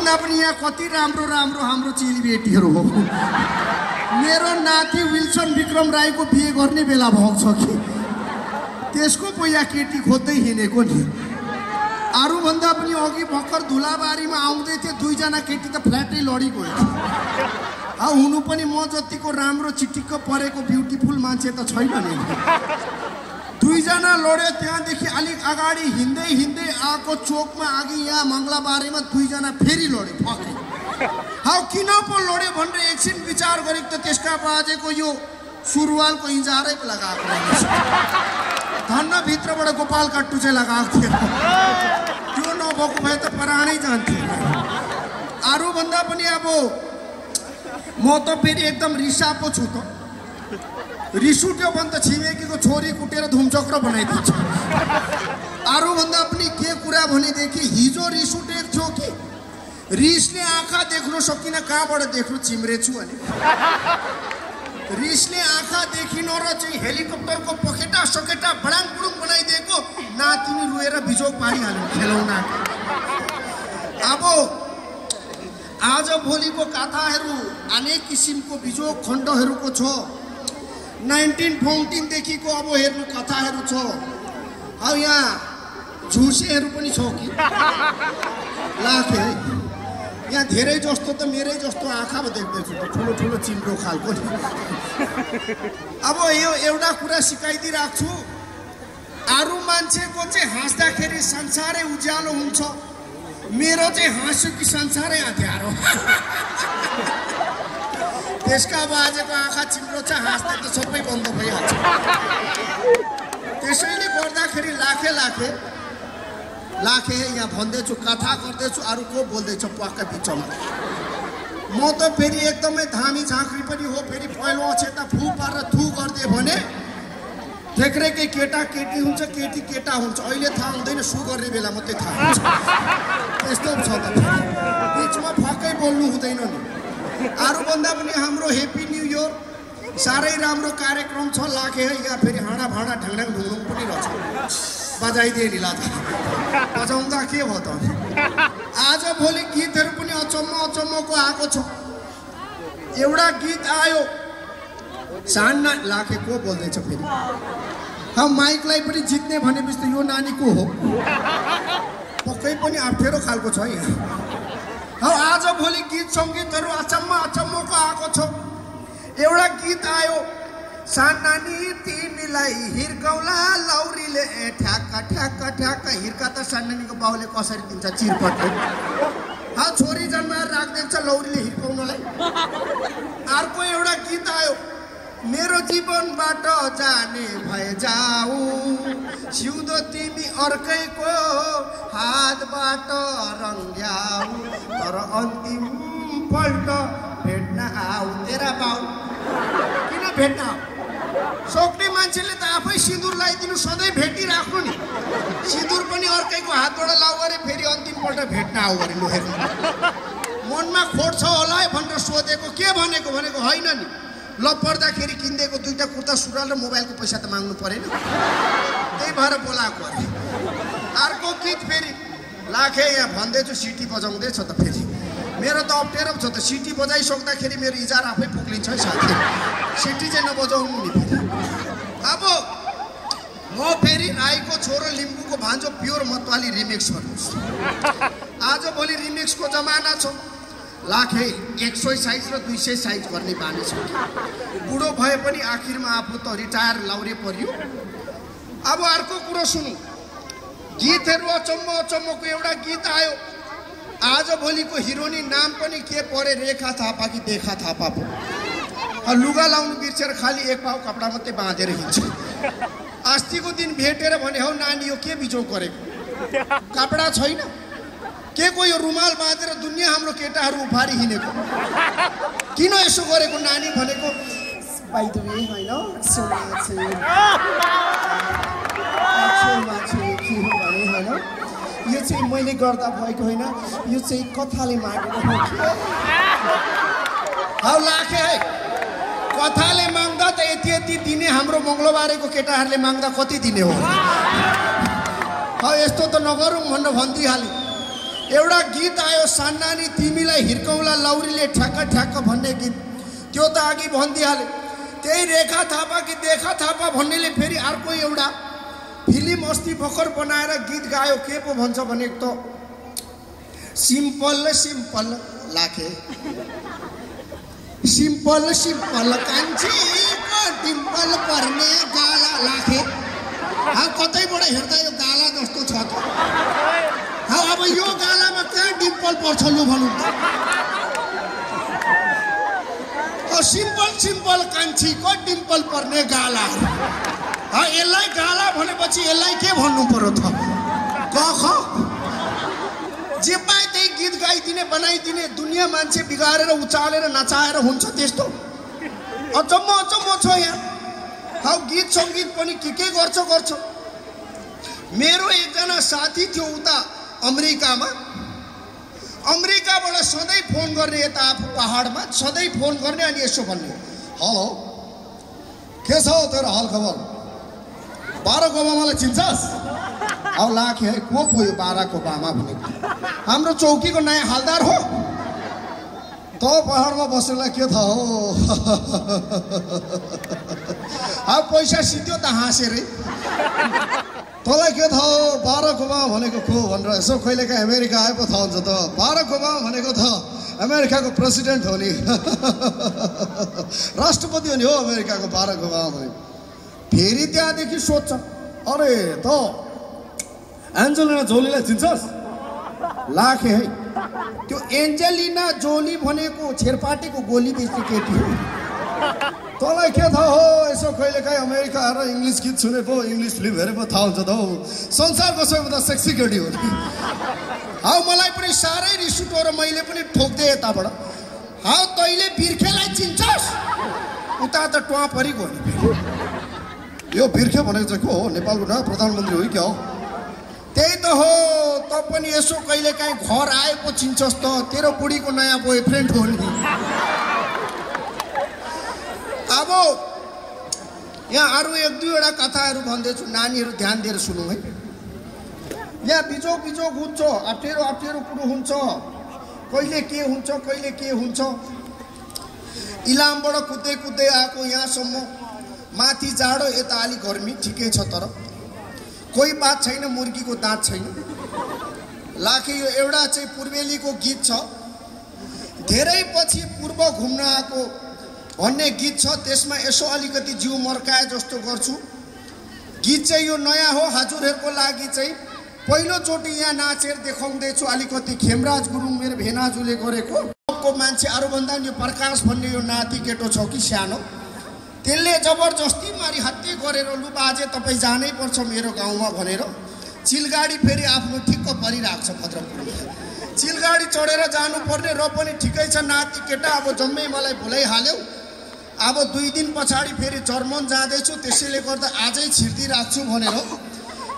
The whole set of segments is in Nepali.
भन्दा पनि यहाँ कति राम्रो राम्रो हाम्रो चेलीबेटीहरू हो। मेरो नाति विल्सन विक्रम राईको बिहे गर्ने बेला भएको छ कि त्यसको पो यहाँ केटी खोज्दै हिँडेको नि। अरू भन्दा पनि अघि भर्खर धुलाबारीमा आउँदै थिए दुईजना केटी त फ्ल्याटै लडिगयो। हुनु पनि म जतिको राम्रो चिटिक्क परेको ब्युटिफुल मान्छे त छैन नि। दुईजना लड्यो, त्यहाँदेखि अलिक अगाडि हिँड्दै हिँड्दै आएको चोकमा अघि यहाँ मङ्गलाबारीमा दुईजना फेरि लड्यो फके। किन पो लड्यो भनेर एकछिन विचार गरेको त त्यसका बाजेको यो सुरुवालको इन्जारै लगाएको धन्न भित्रबाट गोपाल कट्टु चाहिँ लगाएको थियो। त्यो नभएको भए त परानै जान्थ्यो। अरू भन्दा पनि अब म त फेरि एकदम रिसा पो छु त। रिस उठ्यो भने त छिमेकीको छोरी कुटेर धुमचक्र बनाइदिन्छ। अरू भन्दा पनि के कुरा भनेदेखि हिजो रिस उठेको थियो कि रिसले आँखा देख्नु सकिन, कहाँबाट देख्नु चिम्रेछु अनि रिसले आँखा देखिन र चाहिँ हेलिकप्टरको पखेटा सकेटा बडाङ बुडुङ बनाइदिएको नातिनी रोएर बिजोग पारिहाल्यो खेलौना। अब आज भोलिको कथाहरू अनेक किसिमको बिजोग खण्डहरूको छ। 1914 देखिको अब हेर्नु कथाहरू छ। अब यहाँ झुसेहरू पनि छ कि लाखे है। यहाँ धेरै जस्तो त मेरै जस्तो आँखामा देख्दैछु त, ठुलो ठुलो चिम्रो खालको। अब यो एउटा कुरा सिकाइदिइरहेको छु, अरू मान्छेको चाहिँ हाँस्दाखेरि संसारै उज्यालो हुन्छ, मेरो चाहिँ हाँस्यो कि संसारै अँध्यारो। त्यसका बाजेको आँखा चिम्रो छ, हाँस्दा त सबै बन्द भइहाल्छ। त्यसैले गर्दाखेरि लाखे लाखे लाखे यहाँ भन्दैछु, कथा गर्दैछु, अरू को बोल्दैछ पक्का बिचमा। म त फेरि एकदमै धामी झाँक्री पनि हो। फेरि पहिलो अक्षता फु पारेर थु गरिदियो भने ठेक्रेकै केटा केटी हुन्छ, केटी केटा हुन्छ। अहिले थाहा हुँदैन, सु गर्ने बेला मात्रै थाहा हुन्छ। त्यस्तो छ त, बिचमा फक्कै बोल्नु हुँदैन नि। अरू भन्दा पनि हाम्रो हेप्पी न्यु इयर साह्रै राम्रो कार्यक्रम छ लाखे है। यहाँ फेरि हाँडा भाँडा ढाङढाङ ढुङढुङ पनि रहेछ, बजाइदिए नि लाजा। बजाउँदा के भयो त। आज भोलि गीतहरू पनि अचम्मको आएको छ। एउटा गीत आयो सान्ना लाखे को बोल्दैछ फेरि। माइकलाई पनि जित्ने भनेपछि त यो नानी को हो, पक्कै पनि अप्ठ्यारो खालको छ यहाँ। आज भोलि गीत सङ्गीतहरू अचम्मको आएको छ। एउटा गीत आयो सानानी तिमीलाई हिर्काउला लौरीले ठ्याक्क ठ्याक्क ठ्याक्क। हिर्का त सानानीको बाउले कसरी दिन्छ चिरपटले। छोरी जन्माएर राखिदिन्छ लौरीले हिर्काउनलाई। अर्को एउटा गीत आयो मेरो जीवनबाट जाने भए जाऊ, सिउँदो तिमी अर्कैको हातबाट रङ्ग्याऊ, तर अन्तिम पल्ट भेट्न आऊ तेरा बाउ। किन भेट्न आऊ? सक्ने मान्छेले त आफै सिन्दुर लगाइदिनु, सधैँ भेटिराख्नु नि। सिन्दुर पनि अर्कैको हातबाट लाऊ गरे, फेरि अन्तिम पल्ट भेट्न आऊ गरे। लु हेर्नु, मनमा खोट छ होला है भनेर सोधेको, के भनेको भनेको होइन नि। ल पर्दाखेरि किनिदिएको दुईवटा कुर्ता सुरुवाल र मोबाइलको पैसा त माग्नु परेन, त्यही भएर बोलाएको अरे। अर्को गीत फेरि लाखे यहाँ भन्दैछु, सिटी बजाउँदैछ त फेरि। मेरो त अप्ठ्यारो छ त, सिटी बजाइसक्दाखेरि मेरो इजार आफै पुग्लिन्छ है साथी। सिटी चाहिँ नबजाउनु नि फेरि। अब म फेरि राईको छोरो लिम्बूको भान्जो प्योर मतवाली रिमिक्स गर्नुहोस्। आज भोलि रिमिक्सको जमाना छ। लाखे 100 साइज र 200 साइज गर्ने बानी छ। बुढो भए पनि आखिरमा आफू त रिटायर लाउरे पर्यो। अब अर्को कुरो सुनु, गीतहरू अचम्मको एउटा गीत आयो। आज भोलिको हिरोनी नाम पनि के परे, रेखा थापा कि देखा थापा पो। लुगा लाउनु बिर्सेर खालि एक पाउ कपडा मात्रै बाँधेर हिँड्छ। अस्तिको दिन भेटेर भने हौ नानी यो के बिजोग गरेको, कपडा छैन के को, यो रुमाल बाँधेर दुनियाँ हाम्रो केटाहरू उफारी हिँडेको, किन यसो गरेको नानी भनेको। बाइ द वे होइन के हो भने होइन, यो चाहिँ मैले गर्दा भएको होइन, यो चाहिँ कथाले मागेको हो। हौ लाखे है, कथाले माग्दा त यति यति दिने, हाम्रो मङ्गलबारेको केटाहरूले माग्दा कति दिने हो। यस्तो त नगरौँ भनेर भनिदिइहालेँ। एउटा गीत आयो सान्नानी तिमीलाई हिर्कौला लौरीले ठ्याक्क ठ्याक्क भन्ने गीत, त्यो त अघि भनिदिइहाले। त्यही रेखा थापा कि देखा थापा भन्नेले फेरि अर्को एउटा फिल्म अस्ति भर्खर बनाएर गीत गायो, के पो भन्छ भने त सिम्पल सिम्पल लाखे, सिम्पल सिम्पल कान्छीको डिम्पल पर्ने गाला लाखे। कतैबाट हेर्दा यो गाला जस्तो छ त, अब यो गालामा कहाँ डिम्पल पर्छ लु भनौँ त। सिम्पल सिम्पल कान्छीको डिम्पल पर्ने गाला, यसलाई गाला भनेपछि यसलाई के भन्नु पर्यो त? क ख जे पाए त्यही गीत गाइदिने बनाइदिने, दुनियाँ मान्छे बिगारेर उचालेर नचाएर हुन्छ त्यस्तो? अचम्म अचम्म छ यहाँ। गीत सङ्गीत पनि के गर्छ गर्छ। मेरो एकजना साथी थियो उता अमेरिकामा, अमेरिकाबाट सधैँ फोन गर्ने यता आफू पहाडमा सधैँ फोन गर्ने, अनि यसो भन्ने, हेलो के छ हौ तेरो हाल खबर, बाराक ओबामालाई चिन्छस्? अब लाखे है, को पो यो बाराक ओबामा भनेको? हाम्रो चौकीको नयाँ हालदार हो। त पहाडमा बसेरलाई के थाहा हो? अब पैसा सिध्यो त हाँसेरै। तँलाई के थाहा हो बाराक ओबामा भनेको को भनेर यसो कहिलेकाहीँ अमेरिका आए पो थाहा हुन्छ त। बाराक ओबामा भनेको त अमेरिकाको प्रेसिडेन्ट हो नि, राष्ट्रपति हो नि हो अमेरिकाको बाराक ओबामा भनेको। फेरि त्यहाँदेखि सोध्छ, अरे त एन्जेलिना जोलीलाई चिन्छस्? लाखे है, त्यो एन्जेलिना जोली भनेको छेरपाटेको गोली बेच्ने केटी हो। तँलाई के थाहा हो? यसो कहिलेकाहीँ अमेरिका आएर इङ्ग्लिस गीत सुने पो, इङ्ग्लिस फिल्म हेरे पो थाहा हुन्छ त हौ। संसारको सबैभन्दा सेक्सी केटी हो नि। मलाई पनि साह्रै रिस उठ्यो र मैले पनि ठोक्दिएँ यताबाट। तैँले बिर्खेलाई चिन्छस्? उता त टुवा परि गयो नि। यो बिर्खे भनेको चाहिँ को हो? नेपालको नयाँ प्रधानमन्त्री हो कि क्या हो? त्यही त हो, त पनि यसो कहिलेकाहीँ घर आएको चिन्छस् त, तेरो बुढीको नयाँ बोयफ्रेन्ड हो नि। अब यहाँ अरू एक दुईवटा कथाहरू भन्दैछु, नानीहरू ध्यान दिएर सुनौ है। यहाँ बिजोग बिजोग हुन्छ, अप्ठ्यारो अप्ठ्यारो कुरो हुन्छ, कहिले के हुन्छ कहिले के हुन्छ। इलामबाट कुद्दै कुद्दै आएको यहाँसम्म, माथि जाडो यता अलि गर्मी, ठिकै छ। तर कोही बात छैन, मुर्गीको दाँत छैन। लाखे यो एउटा चाहिँ पूर्वेलीको गीत छ, धेरै पछि पूर्व घुम्न आएको भन्ने गीत छ। त्यसमा यसो अलिकति जिउ मर्काए जस्तो गर्छु। गीत चाहिँ यो नयाँ हो, हजुरहरूको लागि चाहिँ पहिलोचोटि यहाँ नाचेर देखाउँदैछु। अलिकति खेमराज गुरुङ मेरो भेनाजुले गरेको मान्छे, अरूभन्दा यो प्रकाश भन्ने यो नाति केटो छ कि सानो, त्यसले जबरजस्ती मारी हत्या गरेर लु बाजे तपाईँ जानै पर्छ मेरो गाउँमा भनेर चिलगाडी फेरि आफ्नो ठिक्क परिरहेको छ भद्रपुरमा। चिलगाडी चढेर जानुपर्ने, र पनि ठिकै छ नाति केटा, अब जम्मै मलाई भुलाइहाल्यौ। अब 2 दिन पछाडि फेरि जर्मन जाँदैछु, त्यसैले गर्दा आजै छिर्दी राख्छु भनेर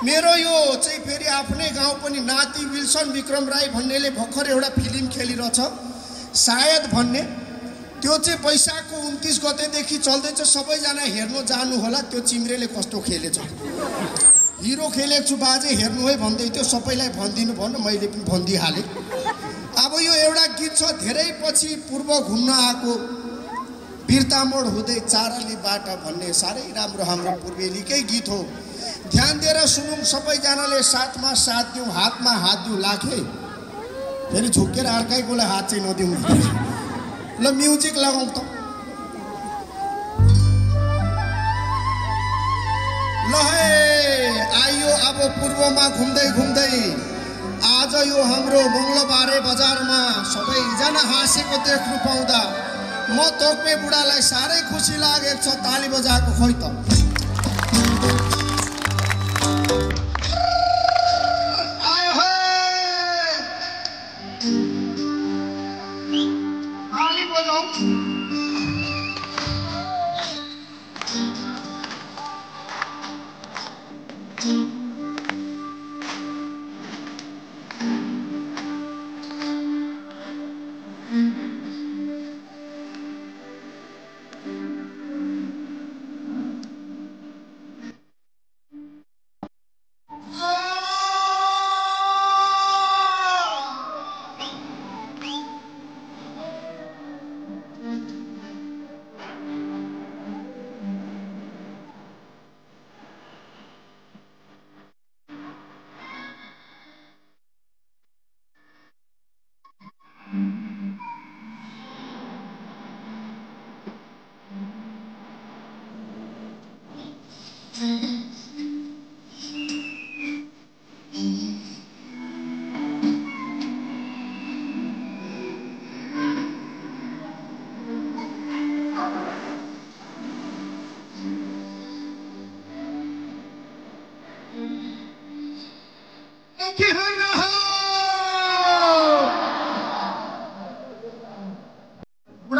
मेरो यो चाहिँ फेरि आफ्नै गाउँ पनि नाति विल्सन विक्रम राई भन्नेले भर्खर एउटा फिल्म खेलिरहेछ सायद भन्ने, त्यो चाहिँ वैशाखको 29 गतेदेखि चल्दैछ। सबैजना हेर्नु जानु होला, त्यो चिम्रेले कस्तो खेलेछ। हिरो खेलेको छु बाजे हेर्नु है भन्दै थियो, सबैलाई भनिदिनु भन्नु, मैले पनि भनिदिइहालेँ। अब यो एउटा गीत छ, धेरै पछि पूर्व घुम्न आएको बिर्तामोड हुँदै चारली बाटा भन्ने, साह्रै राम्रो हाम्रो पूर्वेलीकै गीत हो। ध्यान दिएर सुनौँ सबैजनाले, साथमा साथ दिउँ, हातमा हात दिउँ। लाखे फेरि झुकेर अर्कैकोलाई हात चाहिँ नदिउँ। ल म्युजिक लगाउँ त। ल है आइयो अब पूर्वमा घुम्दै घुम्दै, आज यो हाम्रो मङ्गलबारे बजारमा सबैजना हाँसेको देख्नु पाउँदा म तोक्ने बुढालाई साह्रै खुसी लागेको छ। ताली बजाएको खोइ त। आयो हे ताली बजाऊ।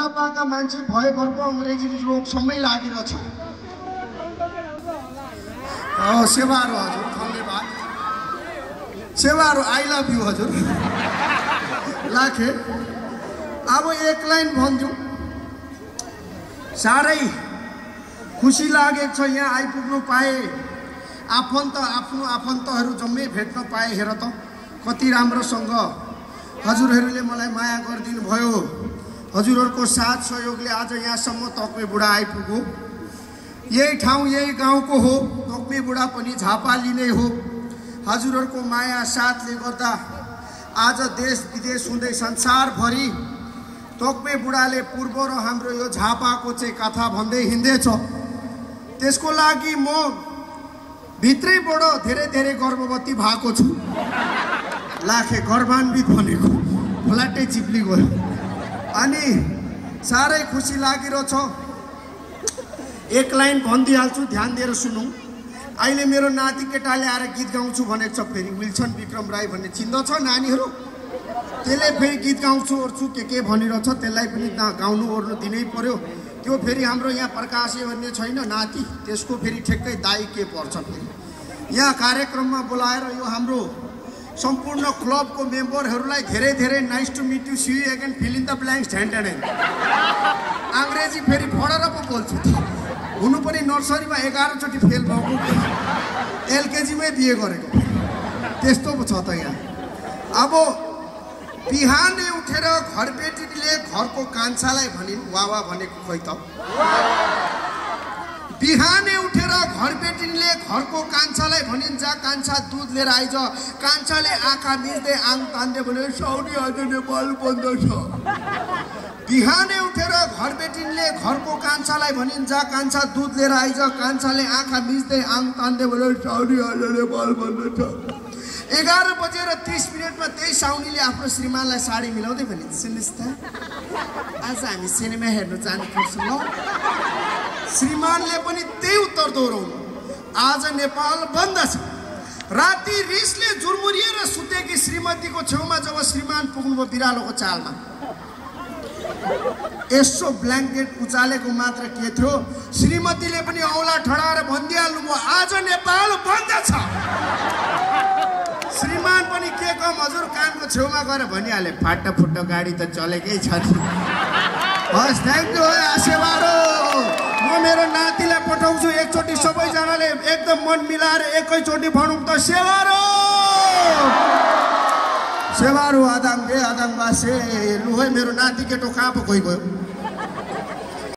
बुढापाका मान्छे भए घरको अङ्ग्रेजी रोग समय लागिरहेछ सेवारो हजुर धन्यवाद सेवारो आई लभ यू हजुर लाखे अब एक लाइन भन्छु साह्रै खुसी लागेको छ यहाँ आइपुग्नु पाए आफ्नो आफन्तहरू जम्मै भेट्न पाए हेर त कति राम्रोसँग हजुरहरूले मलाई माया गरिदिनु भयो हजुरहरूको साथ सहयोगले आज यहाँसम्म तक्मे बुढा आइपुग्यो यही ठाउँ यही गाउँको हो तक्मे बुढा पनि झापाली नै हो हजुरहरूको माया साथले गर्दा आज देश विदेश हुँदै संसारभरि तक्मे बुढाले पूर्व र हाम्रो यो झापाको चाहिँ कथा भन्दै हिँड्दैछ त्यसको लागि म भित्रैबाट धेरै धेरै गर्भवती भएको छु लाखे गर्भान्वित भनेको फ्ल्याटै चिप्ली गयो अनि साह्रै खुसी लागिरहेछ एक लाइन भनिदिइहाल्छु ध्यान दिएर सुनौँ अहिले मेरो नाति केटाले आएर गीत गाउँछु भनेको छ फेरि विल्सन विक्रम राई भन्ने चिन्दछ नानीहरू त्यसले फेरि गीत गाउँछु ओर्छु के भनिरहेछ त्यसलाई पनि गाउनु ओर्नु दिनै पर्यो त्यो फेरि हाम्रो यहाँ प्रकाशे भन्ने छैन नाति त्यसको फेरि ठ्याक्कै दाइ के पर्छ फेरि यहाँ कार्यक्रममा बोलाएर यो हाम्रो सम्पूर्ण क्लबको मेम्बरहरूलाई धेरै धेरै nice to meet you see you again fill in the blanks ढ्यान्ड अङ्ग्रेजी फेरि पढेर पो बोल्छु त हुनु पनि नर्सरीमा 11 चोटि फेल भएको एलकेजीमै बिहे गरेको त्यस्तो पो छ त यहाँ अब बिहानै उठेर घरबेटीले घरको कान्छालाई भनिन् वावा भनेको खोइ त बिहानै उठेर घरबेटीले घरको कान्छालाई भनिन् जा कान्छा दुध लिएर आइज कान्छाले आँखा मिच्दै आङ तान्दै भने साउदी आज नेपाल बन्द छ बिहानै उठेर घरबेटीले घरको कान्छालाई भनिन् जा कान्छा दुध लिएर आइज कान्छाले आँखा मिच्दै आङ तान्दै भने साउदी आज नेपाल बन्द छ 11:30 त्यही साउनीले आफ्नो श्रीमानलाई साडी मिलाउँदै भनिन् सुन्नुहोस् त आज हामी सिनेमा हेर्न जानुपर्छ ल श्रीमानले पनि त्यही उत्तर दोहोऱ्याउनु आज नेपाल बन्द छ राति रिसले जुरमुरिएर सुतेकी श्रीमतीको छेउमा जब श्रीमान पुग्नुभयो बिरालोको चालमा यसो ब्ल्याङ्केट उचालेको मात्र के थियो श्रीमतीले पनि औला ठडाएर भनिदिइहाल्नु भयो आज नेपाल बन्द छ श्रीमान पनि के कम हजुर कानको छेउमा गएर भनिहाले फाटा फुट्टा गाडी त चलेकै छ नि हस् थ्याङ्क यू आसेवारो म मेरो नातिलाई पठाउँछु एकचोटि सबैजनाले एकदम मन मिलाएर एकैचोटि भनौँ त सेवारो सेवारो आदाङ बासे लु है मेरो नाति केटो कहाँ पो गयो